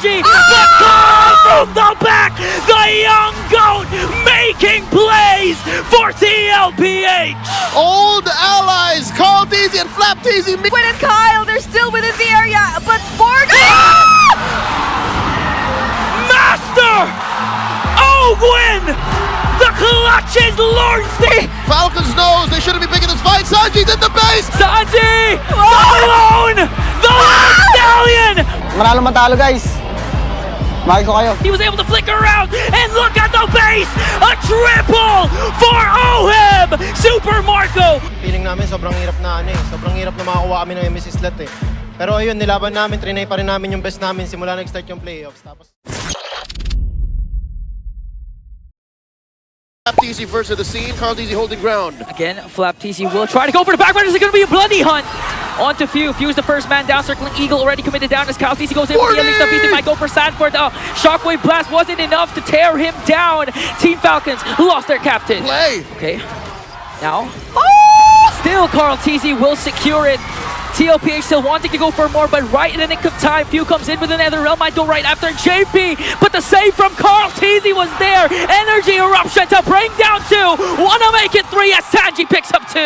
SANJI, but Carl from the back, the young GOAT making plays for TLPH. Old allies, Carl Teasy and Flap Teasy. Win and Kyle, they're still within the area, but Morgan! Master! OWGWEN! The clutch is Lordsty! Falcons knows they shouldn't be picking this fight. SANJI's in the base! SANJI! The lone stallion! Manalo matalo guys. Mahal ko kayo. He was able to flick around and look at the base! A triple for OWGWEN! Super Marco! Feeling namin sobrang hirap na sobrang hirap na makakuha kami ng MSC slot eh. Pero ayun, nilaban namin, trinay pa rin namin yung best namin simula nag-start yung playoffs. Tapos Flap Teasy versus the scene. Carl Teasy holding ground. Again, Flap Teasy will try to go for the background. Is it going to be a bloody hunt? On to Few. Few's the first man down. Circling Eagle already committed down as Carl Teasy goes in with the unleashed beast. They might go for Sanford. Shockwave Blast wasn't enough to tear him down. Team Falcons lost their captain. Play. Okay. Now. Still, Carl Teasy will secure it. TLPH still wanting to go for more, but right in the nick of time, Few comes in with another realm, might go right after JP, but the save from Carl Teasy was there. Energy eruption to bring down 2. Wanna make it 3 as SANJI picks up 2.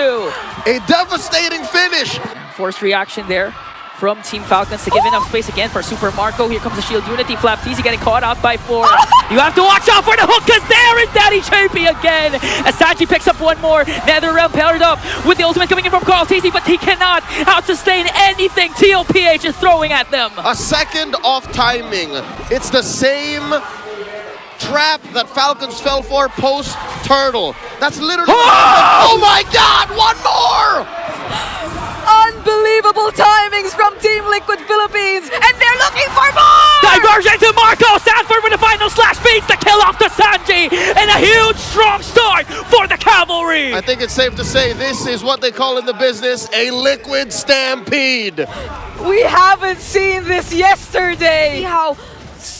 A devastating finish. Forced reaction there from Team Falcons to give enough space again for Super Marco. Here comes the shield unity. Flap Teasy getting caught out by 4. You have to watch out for the hook, because there is Daddy JP again. As SANJI picks up 1 more. NetherRealm paired up with the ultimate coming in from Carl Teasy, but he cannot out-sustain anything TLPH is throwing at them. A second off timing. It's the same trap that Falcons fell for post-turtle. That's literally... Oh my God! 1 more! Unbelievable timings from Team Liquid Philippines, and they're looking for more! Diversion to Marco! Sanford with the final slash beats the kill off to SANJI, and a huge strong start for the Cavalry! I think it's safe to say this is what they call in the business a liquid stampede. We haven't seen this yesterday! See how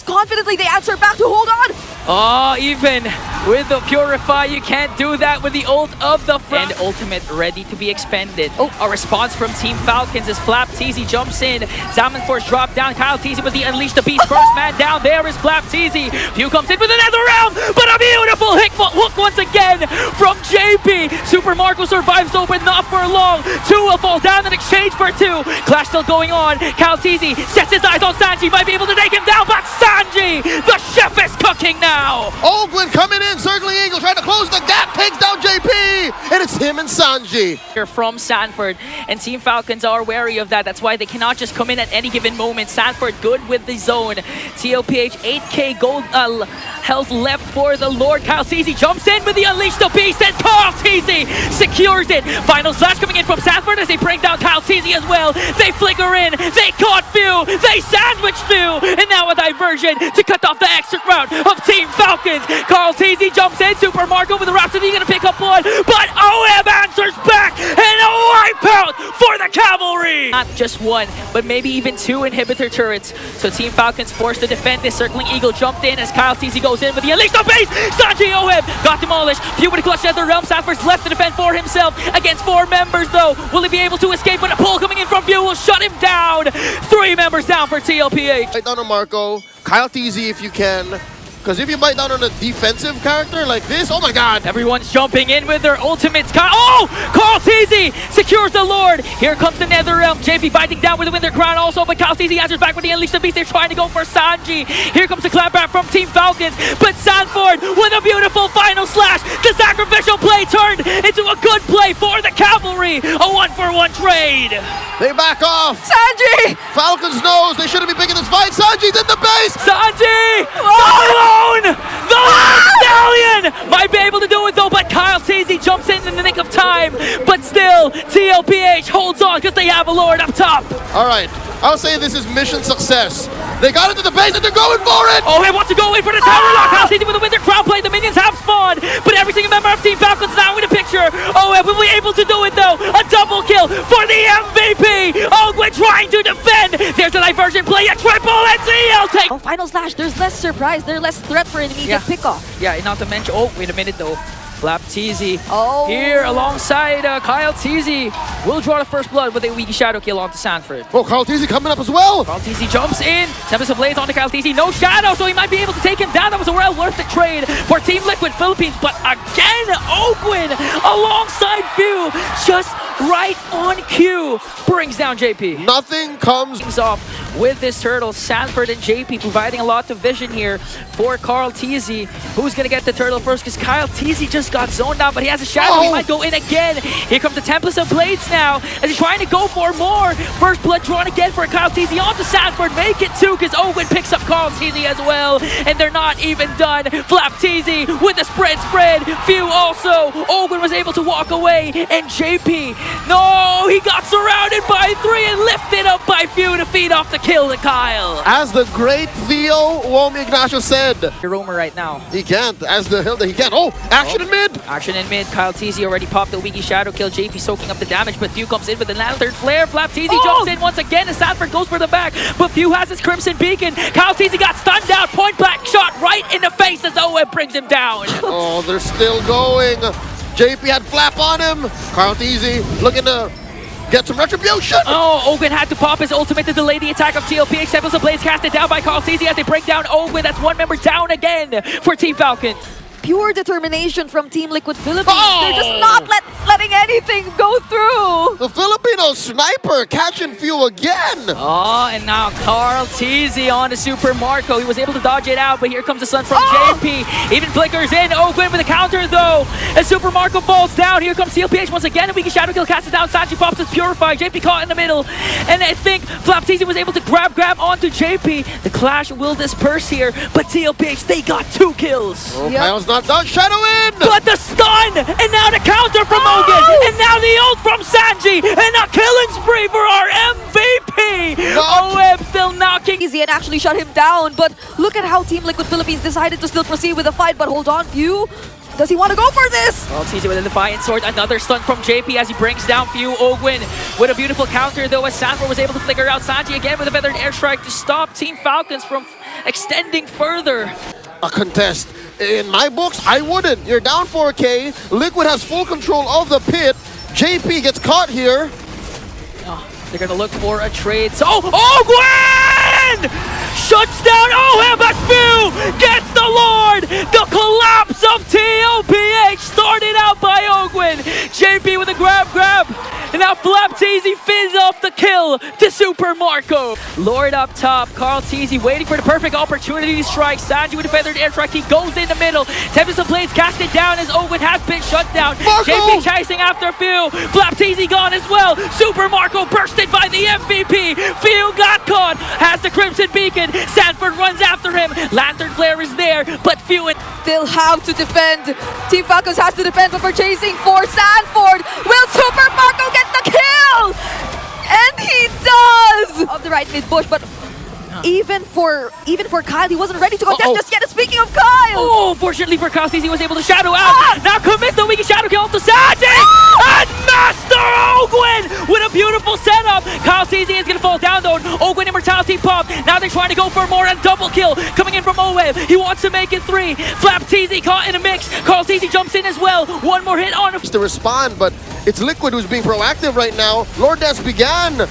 confidently they answer back to hold on! Oh, even with the Purify, you can't do that with the ult of the front. And ultimate ready to be expended. A response from Team Falcons as Flap Teasy jumps in. Zaman Force drop down. Kyle Teasy with the Unleash the Beast. First man down. There is Flap Teasy. Few comes in with another round, but a beautiful hook once again from JP. Super Marco survives though, but not for long. 2 will fall down in exchange for 2. Clash still going on. Kyle Teasy sets his eyes on SANJI. Might be able to take him down, but SANJI, the chef is cooking now. OWGWEN coming in, circling Eagle, trying to close the gap, takes down JP, and it's him and SANJI. From Sanford, and Team Falcons are wary of that. That's why they cannot just come in at any given moment. Sanford good with the zone. TLPH 8k gold health left for the Lord. Kyle Teasy jumps in with the Unleash the Beast, and Carl Teasy secures it. Final slash coming in from Sanford as they bring down Kyle Teasy as well. They flicker in, they caught Few, they sandwiched Few, and now a diversion to cut off the extra round of Team Falcons. Carl Teasy jumps in, Super Marco with the Rhapsody gonna pick up 1, but OM answers back, and a wipeout for the Cavalry! Not just 1, but maybe even 2 inhibitor turrets. So Team Falcons forced to defend this. Circling Eagle jumped in as Kyle Teasy goes in with the Unleash the Beast! SANJI OM got demolished. Few with a clutch at the realm. Sanford's left to defend for himself against 4 members though. Will he be able to escape? But a pull coming in from Few will shut him down. 3 members down for TLPH. Bite down on Marco, Kyle Teasy if you can. Because if you bite down on a defensive character like this, oh my God. Everyone's jumping in with their ultimates. Oh! Carl Teasy secures the Lord. Here comes the NetherRealm. JP biting down with the Winter Crown also, but Carl Teasy answers back with the Unleash the Beast. They're trying to go for SANJI. Here comes the clapback from Team Falcons, but Sanford with a beautiful final slash. The sacrificial play turned into a good play for the Cavalry. A 1-for-1 trade. They back off. SANJI! Falcons knows they shouldn't be picking this fight. SANJI's in the base. SANJI! The Stallion! Might be able to do it though, but Kyle Teasy jumps in the nick of time. But still, TLPH holds on because they have a Lord up top. All right, I'll say this is mission success. They got into the base and they're going for it! Oh, he wants to go in for the tower lock. Kyle Teasy with the Winter Crown play. The minions have spawned, but every single member of Team Falcons now in the picture. Oh, and will be able to do it though. A double kill for the MVP. OWGWEN trying to defend. There's a diversion play, a triple, and CL take. Final slash, there's less surprise, there's less threat for an immediate pickoff. Yeah, not to mention, oh, wait a minute though. Flapteezy Oh. here alongside Kyle Teasy will draw the first blood with a weaky shadow kill onto Sanford. Oh, Kyle Teasy coming up as well. Kyle Teasy jumps in, Tempest of Blades onto Kyle Teasy, no shadow, so he might be able to take him down. That was a well worth the trade for Team Liquid Philippines, but again, OWGWEN alongside Few, just right on cue, brings down JP. Nothing comes. Things off with this turtle. Sanford and JP providing a lot of vision here for Carl Teasy. Who's gonna get the turtle first? Because Kyle Teasy just got zoned out, but he has a shadow. He might go in again. Here comes the Tempest of Blades now as he's trying to go for more. First blood drawn again for Kyle Teasy onto Sanford. Make it two because OWGWEN picks up Carl Teasy as well. And they're not even done. Flapteezy with the spread. Few also. OWGWEN was able to walk away. And JP, no, he got surrounded by three and lifted up by Few to feed off the kill to Kyle. As the great Theo Womi Ignacio said, Roamer right now. he can't. As the Hilda, he can't. Oh, action in mid. Action in mid. Kyle Teasy already popped the weaky shadow kill. JP soaking up the damage, but Few comes in with the lantern flare. Flapteezy jumps in once again, and Sanford goes for the back, but Few has his Crimson Beacon. Kyle Teasy got stunned out. Point blank shot right in the face as OWGWEN brings him down. Oh, they're still going. JP had Flap on him. Kyle Teasy looking to get some retribution. Oh, OWGWEN had to pop his ultimate to delay the attack of TLPH. Tempest of Blades casted down by Carl Teasy as they break down OWGWEN. That's one member down again for Team Falcon. Pure determination from Team Liquid Philippines. Oh! They're just not letting anything go through. The Filipino sniper catching Few again. Oh, and now Carl Teasy on to Super Marco. He was able to dodge it out, but here comes the sun from JP. Even flickers in. OWGWEN with a counter though. As Super Marco falls down, here comes TLPH once again. A weak shadow kill casted down. SANJI pops his Purify. JP caught in the middle. And I think Flapteezy was able to grab onto JP. The clash will disperse here, but TLPH, they got 2 kills. Oh, Kyle's not done. Shadow in. But the stun, and now the counter from OWGWEN, and now the ult from SANJI, and a killing spree for our MVP. OWGWEN still knocking. Easy and actually shut him down, but look at how Team Liquid Philippines decided to still proceed with the fight, but hold on, Few. Does he want to go for this? Well, Teasy with a Defiant Sword, another stun from JP as he brings down Few. OWGWEN with a beautiful counter though, as Sanford was able to flicker out SANJI again with a feathered airstrike to stop Team Falcons from extending further. A contest. In my books, I wouldn't. You're down 4K. Liquid has full control of the pit. JP gets caught here. Oh, they're gonna look for a trade. So, OWGWEN shuts down OWGWEN, but Few gets the Lord. The collapse of TLPH started out by OWGWEN. JP with a grab. And now Flapteezy fins off the kill to Super Marco. Lord up top, Carl Teasy waiting for the perfect opportunity to strike. SANJI with a feathered airstrike, he goes in the middle. Tempest of Blades casted down as OWGWEN has been shut down. Marco! JP chasing after Few. Flapteezy gone as well. Super Marco bursted by the MVP. Few got caught, has the Crimson Beacon. Sanford runs after him. Lantern Flare is there, but Few and They'll have to defend. Team Falcons has to defend, but we're chasing for Sanford. Will Super Marco get the kill? And he does! Of the right mid bush, but even for Kyle, he wasn't ready to contest just yet. Speaking of Kyle! oh, fortunately for Kyle Teasy, he was able to shadow out. Now commits the weak shadow kill to SANJI! And Master OWGWEN with a beautiful setup. Kyle Teasy is gonna fall down though. OWGWEN Immortality pop. Now they're trying to go for more and double kill. Coming in from OWGWEN. He wants to make it 3. Flapteezy caught in a mix. Carl Teasy jumps in as well. One more hit on him. To respond, but it's Liquid who's being proactive right now. Lourdes began.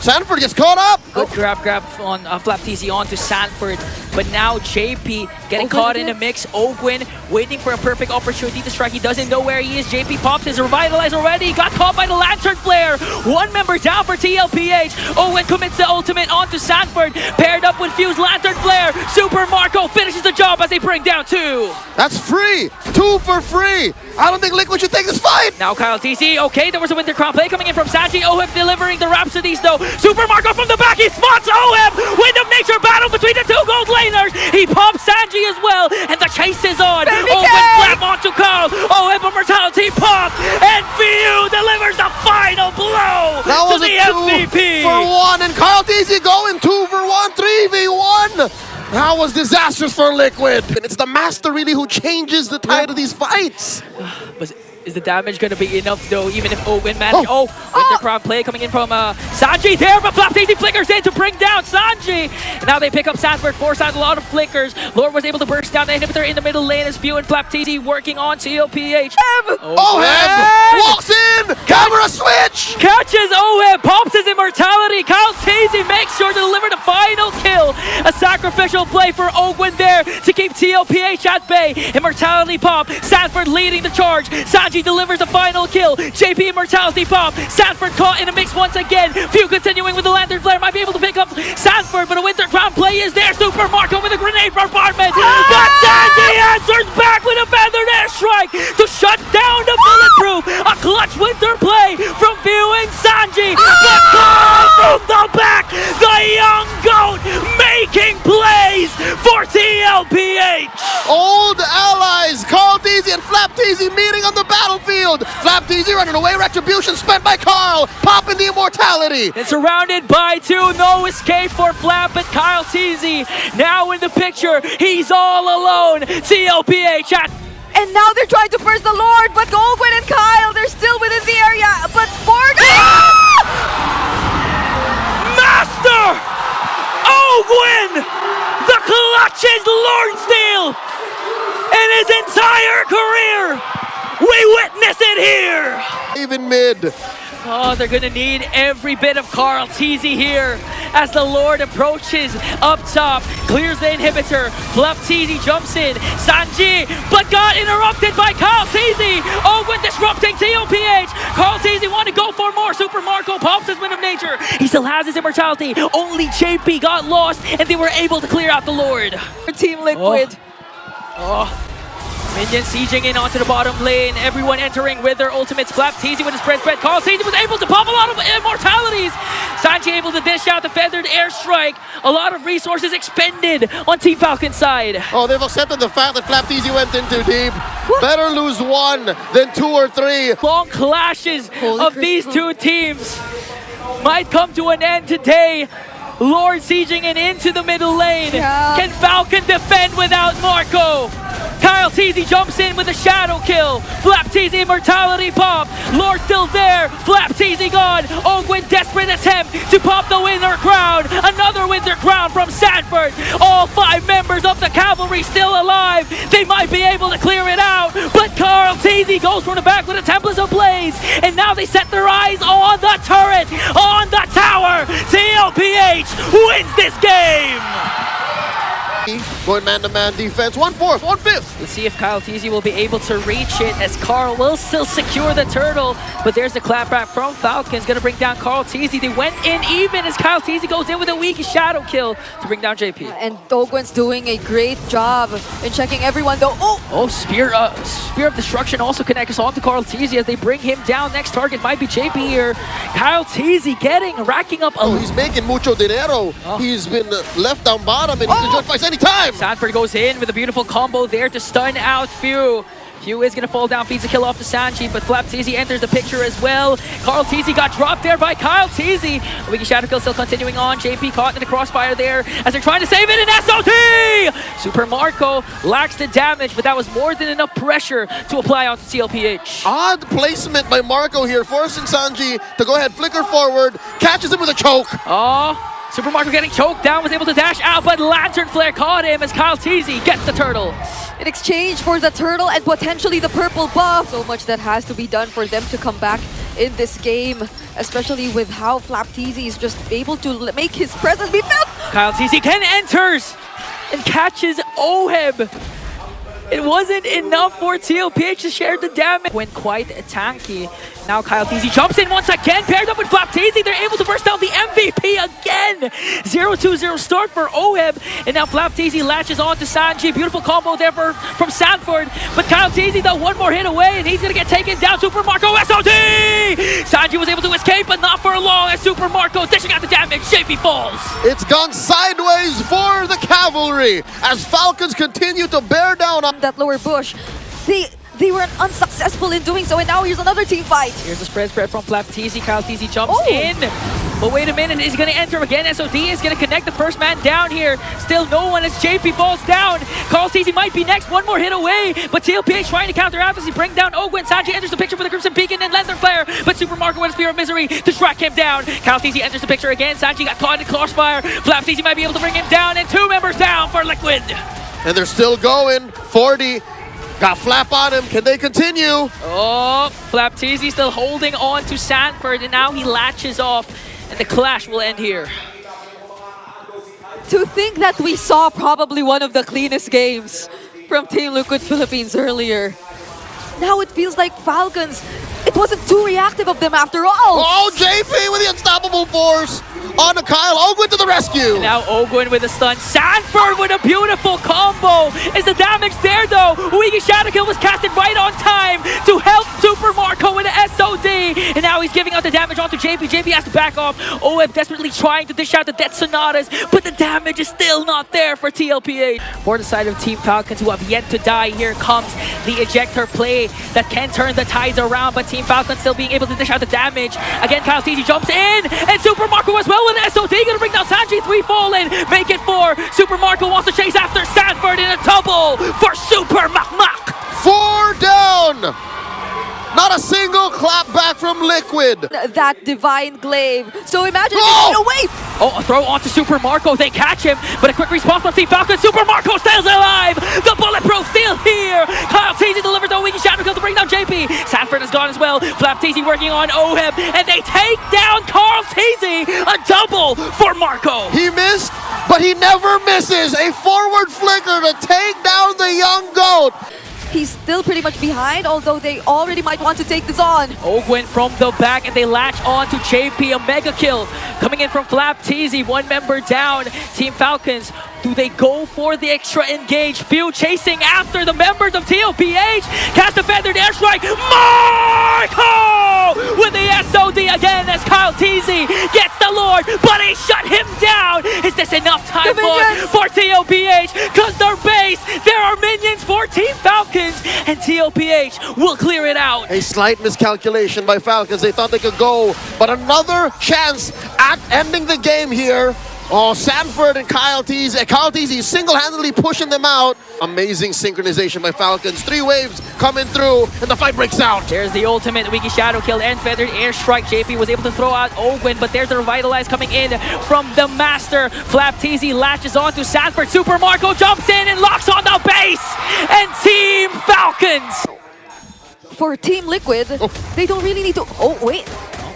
Sanford gets caught up. Good grab on Flapteezy onto Sanford, but now JP getting caught in a mix. OWGWEN waiting for a perfect opportunity to strike. He doesn't know where he is. JP pops his Revitalize already. Got caught by the Lantern Flare. One member down for TLPH. OWGWEN commits the ultimate onto Sanford, paired up with Few's Lantern Flare. Super Marco finishes the job as they bring down 2. That's free. 2 for free. I don't think Liquid should take this fight. Now Kyle Teasy, okay, there was a Winter Crown play coming in from SANJI. OWGWEN delivering the Rhapsodies though. Super Marco from the back, he spots OWGWEN. Wind of Nature battle between the 2 gold laners. He pops SANJI as well, and the chase is on. OWGWEN flap onto Carl. OWGWEN Immortality pop, and Few delivers the final blow That was to the a 2 MVP. for 1, and Kyle Teasy going 2 for 1, 3v1. That was disastrous for Liquid. And it's the Master really who changes the tide of these fights. But Is the damage going to be enough though, even if OWGWEN managed? Winter Crown play coming in from SANJI there, but FlapTazy flickers in to bring down SANJI. Now they pick up Sanford, force out a lot of flickers. Lord was able to burst down the inhibitor in the middle lane as View and FlapTazy working on TLPH. OWGWEN walks in, camera switch! Catches OWGWEN, pops his immortality. KyleTazy makes sure to deliver the final kill. A sacrificial play for OWGWEN there to keep TLPH at bay. Immortality pop, Sanford leading the charge. SANJI delivers the final kill. JP immortality pop, Sanford caught in a mix once again. Few continuing with the Lantern Flare, might be able to pick up Sanford, but a Winter Crown play is there. Super Marco with a grenade bombardment, but SANJI answers back with a feathered airstrike to shut down the bulletproof. A clutch Winter play from View and SANJI, but Carl from the back, the young GOAT making plays for TLPH. Old allies, KyleTazy and FlapTazy meeting on the battlefield. FlapTazy running away, retribution spent by Carl, popping the immortality. And surrounded by two, no escape for Flap and KyleTazy. Now in the picture, he's all alone. TLPH at... And now they're trying to burst the Lord, but OWGWEN and Kyle, they're still within the area. But Master! OWGWEN! The clutches Lordsteel! In his entire career! We witness it here! Even mid. Oh, they're gonna need every bit of KyleTazy here as the Lord approaches up top, clears the inhibitor. FlapTazy jumps in, SANJI, but got interrupted by KyleTazy. OWGWEN disrupting TLPH. KyleTazy want to go for more. Super Marco pops his Wind of Nature. He still has his immortality. Only JP got lost, and they were able to clear out the Lord. Team Liquid. Minions sieging in onto the bottom lane. Everyone entering with their ultimates. FlapTazy with his spread. KyleTazy was able to pop a lot of immortalities. SANJI able to dish out the feathered airstrike. A lot of resources expended on Team Falcon's side. Oh, they've accepted the fact that FlapTazy went in too deep. Better lose one than 2 or 3. Long clashes of these two teams might come to an end today. Lord sieging in into the middle lane. Can Falcon defend without Marco? KyleTazy jumps in with a shadow kill. FlapTazy immortality pop. Lord still there. FlapTazy gone. OWGWEN desperate attempt to pop the Winter Crown. Another Winter Crown from Sanford. All 5 members of the cavalry still alive. They might be able to clear it out, but KyleTazy goes from the back with a Templars Ablaze. And now they set their eyes on the turret, on the tower. TLPH wins this game. Going man-to-man defense, 1/4, 1/5. Let's see if KyleTazy will be able to reach it as Carl will still secure the turtle. But there's the clapback from Falcons, gonna bring down KyleTazy. They went in even as KyleTazy goes in with a weak shadow kill to bring down JP. And OWGWEN's doing a great job in checking everyone though. Spear of Destruction also connects onto KyleTazy as they bring him down. Next target might be JP here. KyleTazy racking up a... He's making mucho dinero. He's been left down bottom and he can join fights anytime. Sanford goes in with a beautiful combo there to stun out Few. Few is going to fall down, feeds a kill off to SANJI, but FlapTazy enters the picture as well. KyleTazy got dropped there by KyleTazy. A wicked shadow kill still continuing on. JP caught in the crossfire there as they're trying to save it in SOT! Super Marco lacks the damage, but that was more than enough pressure to apply onto TLPH. Odd placement by Marco here, forcing SANJI to go ahead, flicker forward, catches him with a choke. Super Marco getting choked down, was able to dash out, but Lantern Flare caught him as KyleTazy gets the turtle. In exchange for the turtle and potentially the purple buff. So much that has to be done for them to come back in this game, especially with how FlapTazy is just able to make his presence be felt. KyleTazy enters and catches OWGWEN. It wasn't enough for TLPH to share the damage. Went quite tanky. Now KyleTazy jumps in once again, paired up with FlapTazy. They're able to burst down the MVP again. 0-2-0 start for OWGWEN. And now FlapTazy latches on to SANJI. Beautiful combo there from Sanford. But KyleTazy, though, one more hit away, and he's going to get taken down. Super Marco SOD! SANJI was able to escape, but not for long as Super Marco dishing out the damage. JP falls. It's gone sideways for the cavalry as Falcons continue to bear down on that lower bush. They were unsuccessful in doing so, and now here's another team fight. Here's a spread from FlapTazy. KyleTazy jumps in. But wait a minute, he's going to enter again. SOD is going to connect the first man down here. Still no one as JP falls down. Carl Steezy might be next, one more hit away. But TLPH trying to counteract as he brings down OWGWEN. SANJI enters the picture for the Crimson Beacon and Lantern Flare. But Super Marco with a Spear of Misery to track him down. Carl Steezy enters the picture again. SANJI got caught in Crossfire. Flap Steezy might be able to bring him down. And 2 members down for Liquid. And they're still going. 40. Got Flap on him. Can they continue? Oh, Flap Teasy still holding on to Sanford, and now he latches off, and the clash will end here. To think that we saw probably one of the cleanest games from Team Liquid Philippines earlier. Now it feels like Falcons, it wasn't too reactive of them after all. Oh, JP with the unstoppable force. On to Kyle. OWGWEN to the rescue. Now OWGWEN with a stun. Sanford with a beautiful combo. Is the damage there though? OWGWEN Shadow Kill was casted right on time to help Super Marco with the SOD. And now he's giving out the damage onto JP. JP has to back off. OWGWEN desperately trying to dish out the Death Sonatas, but the damage is still not there for TLPH. For the side of Team Falcons, who have yet to die, here comes the ejector play that can turn the tides around, but Team Falcons still being able to dish out the damage. Again, Kyle Steezy jumps in, and Super Marco as well with an SOD, gonna bring down SANJI. 3 fallen, make it 4. Super Marco wants to chase after Sanford in a double for Super Makmak. 4 down. Not a single clap back from Liquid. That divine glaive. So imagine Oh! if away. Oh, a throw onto Super Marco. They catch him, but a quick response from Team Falcons. Super Marco stays alive. The Bulletproof still here. Kyle Teasy delivers the OWGWEN Shadow Kill to bring down JP. Sanford is gone as well. Flap Teasy working on OHEB, and they take down Carl Teasy. A double for Marco. He missed, but he never misses. A forward flicker to take down the young GOAT. He's still pretty much behind, although they already might want to take this on. OWGWEN from the back, and they latch on to JP. A mega kill coming in from Flap Teasy. 1 member down. Team Falcons, do they go for the extra engage? Few chasing after the members of TLPH. Cast a feathered airstrike. Marco with the SOD again as Kyle Teasy gets the Lord, but he shut him down. Is this enough time for TLPH? Because their base, there are minions for Team Falcons, and TLPH will clear it out. A slight miscalculation by Falcons. They thought they could go, but another chance at ending the game here. Oh, Sanford and Kyle Teasy. Kyle Teasy single-handedly pushing them out. Amazing synchronization by Falcons. 3 waves coming through, and the fight breaks out. There's the ultimate OWGWEN Shadow Kill and feathered airstrike. JP was able to throw out OWGWEN, but there's the revitalize coming in from the master. Flap Teasy latches on to Sanford. Super Marco jumps in and locks on the base, and Team Falcons. For Team Liquid, they don't really need to... Oh, wait.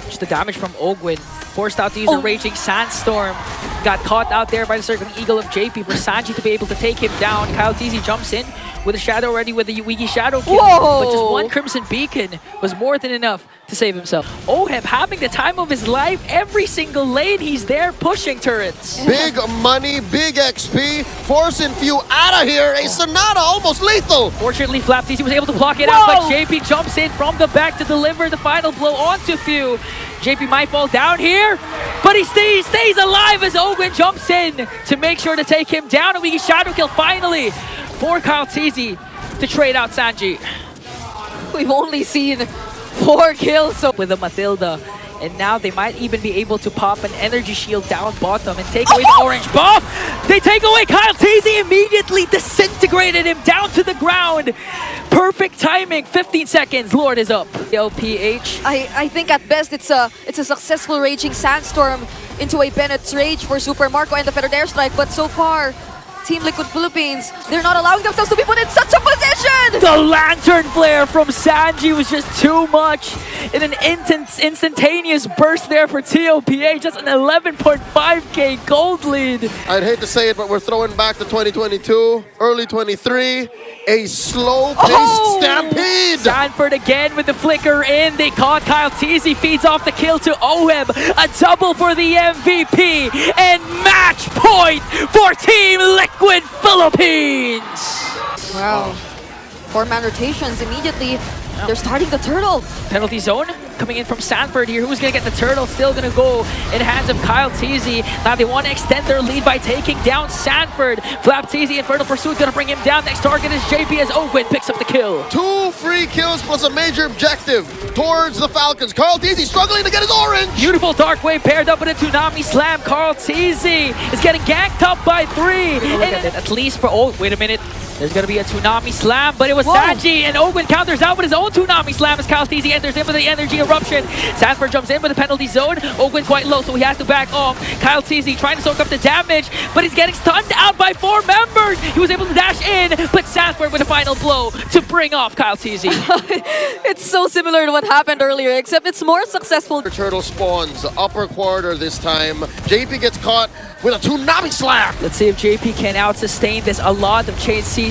Just the damage from OWGWEN. Forced out to use a Raging Sandstorm. Got caught out there by the Circling Eagle of JP for SANJI to be able to take him down. Kyle Teasy jumps in with a shadow already with the OWGWEN Shadow Kill. Whoa. But just 1 Crimson Beacon was more than enough to save himself. OHEB having the time of his life. Every single lane he's there pushing turrets. Big money, big XP, forcing Few out of here. A Sonata almost lethal. Fortunately, Flap Teasy was able to block it out, but JP jumps in from the back to deliver the final blow onto Few. JP might fall down here, but he stays alive as OWGWEN jumps in to make sure to take him down. And we get Shadow Kill finally for Kyle Teasy to trade out SANJI. We've only seen 4 kills so with a Mathilda. And now they might even be able to pop an energy shield down bottom and take away the orange buff. They take away Kyle Teasy, immediately disintegrated him down to the ground. Perfect timing, 15 seconds, Lord is up. TLPH. I think at best it's a successful Raging Sandstorm into a Bennett's Rage for Super Marco and the Feathered Airstrike, but so far, Team Liquid Philippines, they're not allowing themselves to be put in such a position! The Lantern Flare from SANJI was just too much. In an instantaneous burst there for TLPH, just an 11.5k gold lead. I'd hate to say it, but we're throwing back to 2022, early 23. A slow-paced stampede. Sanford again with the flicker in. They caught Kyle Teasy, feeds off the kill to OHEB. A double for the MVP, and match point for Team Liquid Philippines. Wow. 4-man rotations immediately They're starting the turtle. Penalty zone coming in from Sanford here. Who's going to get the turtle? Still going to go in hands of Kyle Teasy. Now they want to extend their lead by taking down Sanford. Flap Teasy, Infernal Pursuit going to bring him down. Next target is JP as OWGWEN picks up the kill. 2 free kills plus a major objective towards the Falcons. Carl Teasy struggling to get his orange. Beautiful Dark Wave paired up with a Tsunami Slam. Carl Teasy is getting ganked up by 3. And at least for... Oh, wait a minute. There's going to be a Tsunami Slam, but it was SANJI, and OWGWEN counters out with his own Tsunami Slam as Kyle Teasy enters in with the Energy Eruption. Sanford jumps in with the penalty zone. OWGWEN quite low, so he has to back off. Kyle Teasy trying to soak up the damage, but he's getting stunned out by 4 members. He was able to dash in, but Sanford with a final blow to bring off Kyle Teasy. It's so similar to what happened earlier, except it's more successful. Turtle spawns, upper quarter this time. JP gets caught with a Tsunami Slam. Let's see if JP can out-sustain this. A lot of Chain CC.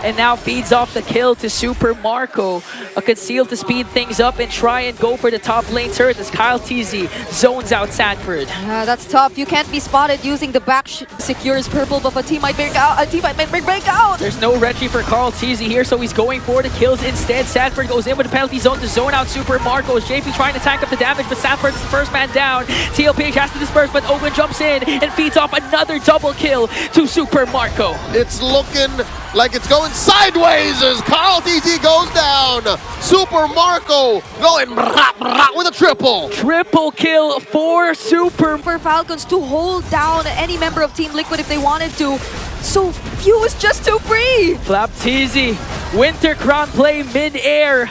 And now feeds off the kill to Super Marco. A conceal to speed things up and try and go for the top lane turret as Kyle Teasy zones out Sanford. That's tough. You can't be spotted using the back secures purple, but a team might break out. A team might break out. There's no Reggie for Carl Teasy here, so he's going for the kills instead. Sanford goes in with the penalty zone to zone out Super Marco. JP trying to tank up the damage, but Sanford's the first man down. TLPH has to disperse, but OWGWEN jumps in and feeds off another double kill to Super Marco. It's looking like it's going sideways as Carl Teasy goes down. Super Marco going with a triple. Triple kill for Super. For Falcons to hold down any member of Team Liquid if they wanted to. So few is just too free. Flap Teasy, Winter Crown play mid-air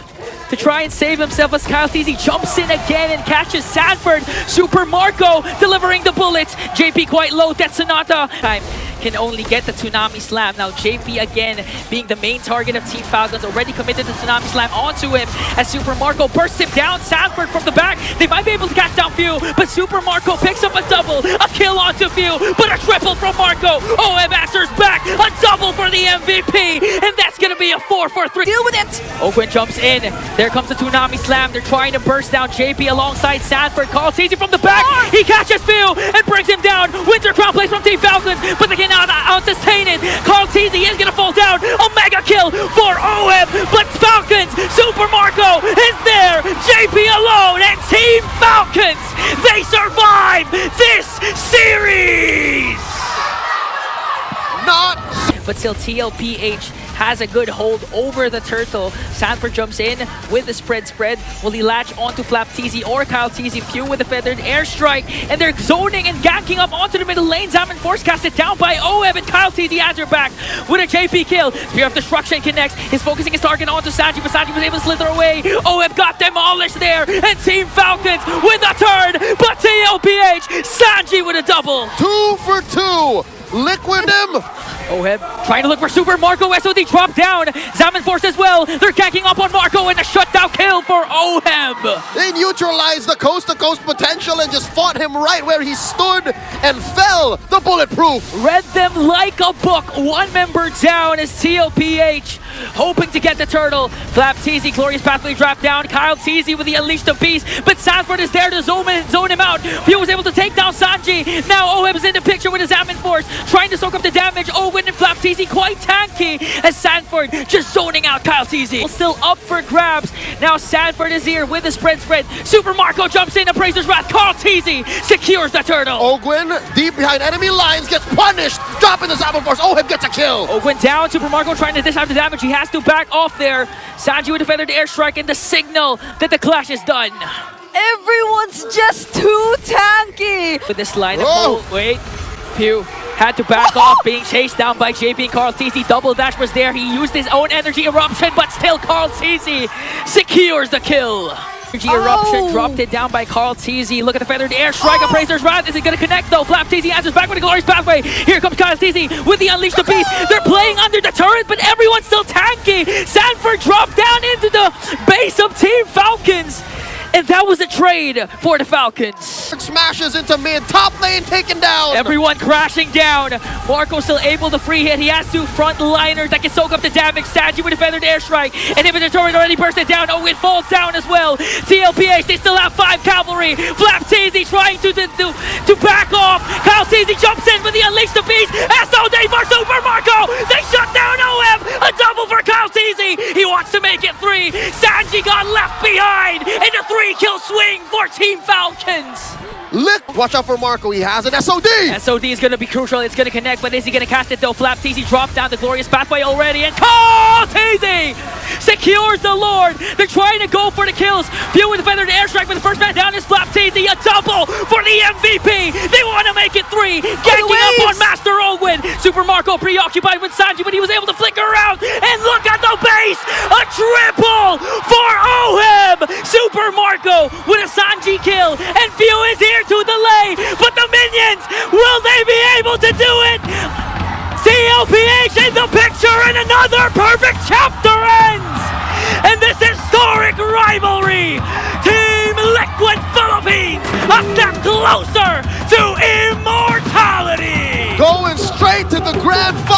to try and save himself as Kyle Teasy jumps in again and catches Sanford. Super Marco delivering the bullets. JP quite low. That Sonata time can only get the Tsunami Slam. Now JP again being the main target of Team Falcons, already committed the Tsunami Slam onto him as Super Marco bursts him down. Sanford from the back. They might be able to catch down Few, but Super Marco picks up a double. A kill onto Few, but a triple from Marco. OM answers back. A double for the MVP, and that's going to be a 4-4-3. Deal with it. OWGWEN jumps in. There comes the Tsunami Slam. They're trying to burst down JP alongside Sanford. Calls Teasy from the back. He catches Few and brings him down. Winter Crown plays from Team Falcons, but they cannot out-sustain it. Carl Teasy is going to fall down. A mega kill for OM, but Falcons, Super Marco is there. JP alone, and Team Falcons, they survive this series! But still, TLPH has a good hold over the turtle. Sanford jumps in with the spread. Will he latch onto Flap Teasy or Kyle Teasy? Few with a feathered airstrike, and they're zoning and ganking up onto the middle lane. Zaman Force casted down by OM, and Kyle Teasy answer back with a JP kill. Spear of Destruction connects. He's focusing his target onto SANJI, but SANJI was able to slither away. OM got demolished there, and Team Falcons with a turn, but TLPH, SANJI with a double. 2 for 2. Liquid him. OM trying to look for Super Marco. SOD drop down. Zaman Force as well. They're ganking up on Marco, and a shutdown kill for OM. They neutralized the coast-to-coast potential and just fought him right where he stood and fell. The bulletproof. Read them like a book. 1 member down as TLPH hoping to get the turtle. Flap Teasy, Glorious Pathway drop down. Kyle Teasy with the Unleash the Beast, but Sanford is there to zone him out. Few was able to take down SANJI. Now OM is in the picture with his Zaman Force, trying to soak up the damage. OWGWEN and Flap Teasy quite tanky as Sanford just zoning out Kyle Teasy. Still up for grabs. Now Sanford is here with the spread. Super Marco jumps in, Appraiser's Wrath. Carl Teasy secures the turtle. OWGWEN deep behind enemy lines gets punished, dropping the Zaman Force. OM gets a kill. OWGWEN down. Super Marco trying to dish out the damage. He has to back off there. SANJI with a feathered airstrike and the signal that the clash is done. Everyone's just too tanky. With this line of wait. Few had to back off, being chased down by JP and Carl Teasy. Double dash was there. He used his own energy eruption, but still Carl Teasy secures the kill. Energy eruption dropped it down by Carl Teasy. Look at the feathered airstrike. Appraiser's Wrath. Is it going to connect though? Flap Teasy answers back with a Glorious Pathway. Here comes Kyle Teasy with the Unleash the Beast. They're playing under the turret, but everyone's still tanky. Sanford dropped down into the base of Team Falcons. And that was a trade for the Falcons. Smashes into mid, top lane taken down. Everyone crashing down. Marco still able to free hit. He has 2 frontliners that can soak up the damage. SANJI with a feathered airstrike. And if the turret already bursted down, it falls down as well. TLPH, they still have 5 cavalry. Flap Teasy trying to back off. Kyle Teasy jumps in with the Unleash the Beast. SOD for Super Marco. They shut down OM. A double for Kyle Teasy. He wants to make it 3. SANJI got left behind in a 3-kill swing for Team Falcons. Lick, watch out for Marco, he has an SOD! SOD is going to be crucial, it's going to connect, but is he going to cast it though? Flap TZ dropped down the glorious pathway already, and Call TZ secures the Lord. They're trying to go for the kills. Few with the feather to airstrike, but the first man down is Flap TZ, a double for the MVP. They want to make it 3, ganking up on Master OWGWEN. Super Marco preoccupied with SANJI, but he was able to flicker around, and look at the base, a triple for OHIM. Super Marco with a SANJI kill, and Few is here to delay, but the minions, will they be able to do it? TLPH in the picture, and another perfect chapter ends! And this historic rivalry, Team Liquid Philippines, a step closer to immortality! Going straight to the grand final.